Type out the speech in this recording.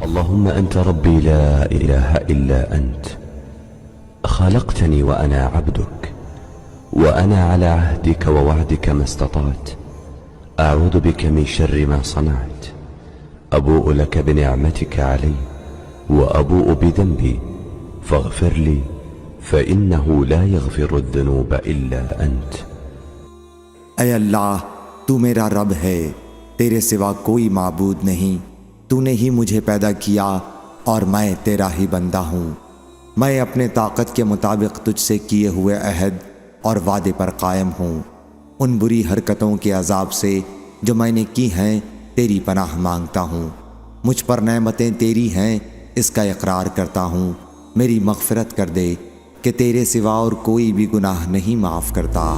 اللهم أنت ربي لا إله إلا أنت خلقتني وأنا عبدك وأنا على عهدك ووعدك ما استطعت أعوذ بك من شر ما صنعت أبوء لك بنعمتك علي وأبوء بذنبي فاغفر لي فإنه لا يغفر الذنوب إلا أنت۔ اے اللہ تو میرا رب ہے، تیرے سوا کوئی معبود نہیں، تو نے ہی مجھے پیدا کیا اور میں تیرا ہی بندہ ہوں۔ میں اپنے طاقت کے مطابق تجھ سے کیے ہوئے عہد اور وعدے پر قائم ہوں۔ ان بری حرکتوں کے عذاب سے جو میں نے کی ہیں تیری پناہ مانگتا ہوں۔ مجھ پر نعمتیں تیری ہیں اس کا اقرار کرتا ہوں۔ میری مغفرت کر دے کہ تیرے سوا اور کوئی بھی گناہ نہیں معاف کرتا۔